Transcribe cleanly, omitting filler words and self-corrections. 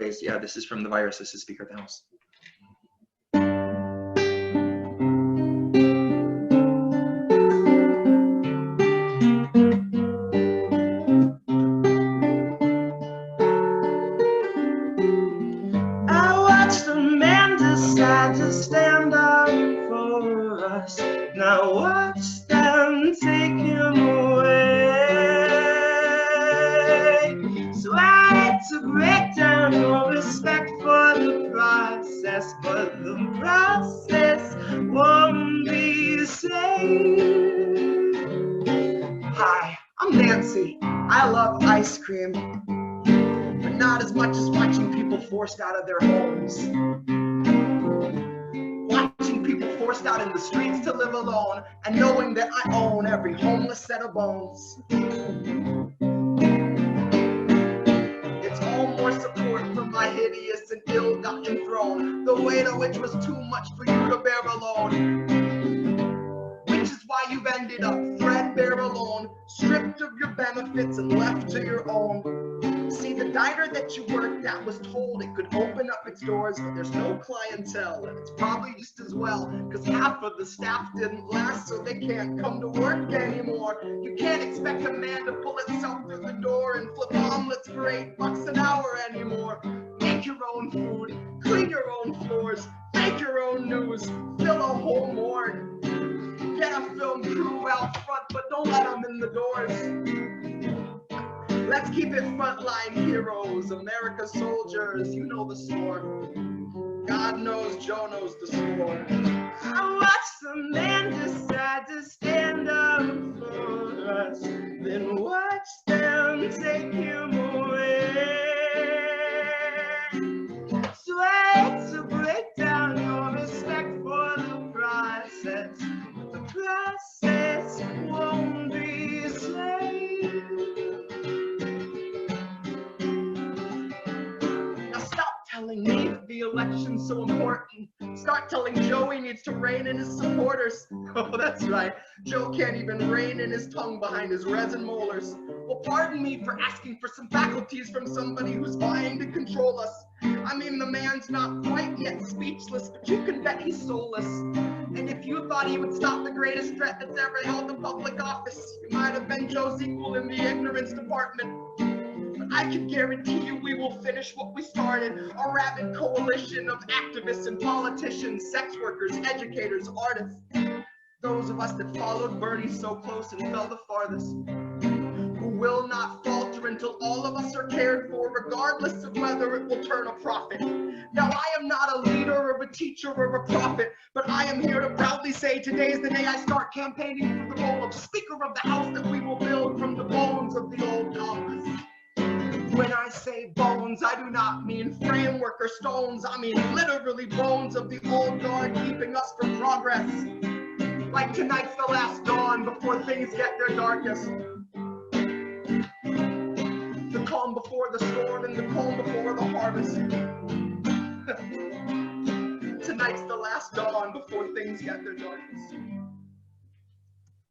bass. Yeah, this is from The Virus. This is Speaker of the House. I watched a man decide to stand up for us. Now watch them take him away. So I had to break down your respect for the process, but the process won't be the same. Hi, I'm Nancy. I love ice cream, but not as much as watching people forced out of their homes. Watching people forced out in the streets to live alone, and knowing that I own every homeless set of bones. It's all more support for my hideous and ill-gotten throne, the weight of which was too much for you to bear alone. Which is why you've ended up threadbare alone, stripped of your benefits and left to your own. See, the diner that you worked at was told it could open up its doors, but there's no clientele, and it's probably just as well, because half of the staff didn't last, so they can't come to work anymore. You can't expect a man to pull itself through the door and flip omelets for $8 an hour anymore. Make your own food, clean your own floors, make your own news, fill a whole morgue. Get a film crew out front, but don't let them in the doors. Let's keep it frontline heroes, America's soldiers, you know the score. God knows Joe knows the score. I watched the man decide to stand up for us, then watch them take him away. So I had to break down your respect for the process, but the process won't be the same. Telling me that the election's so important. Start telling Joe he needs to rein in his supporters. Oh, that's right. Joe can't even rein in his tongue behind his resin molars. Well, pardon me for asking for some faculties from somebody who's vying to control us. I mean, the man's not quite yet speechless, but you can bet he's soulless. And if you thought he would stop the greatest threat that's ever held the public office, you might have been Joe's equal in the ignorance department. I can guarantee you we will finish what we started, a rabid coalition of activists and politicians, sex workers, educators, artists. Those of us that followed Bernie so close and fell the farthest, who will not falter until all of us are cared for, regardless of whether it will turn a profit. Now, I am not a leader or a teacher or a prophet, but I am here to proudly say today is the day I start campaigning for the role of Speaker of the House that we will build from the bones of the old Congress. When I say bones, I do not mean framework or stones. I mean literally bones of the old guard keeping us from progress. Like tonight's the last dawn before things get their darkest. The calm before the storm and the calm before the harvest. Tonight's the last dawn before things get their darkest.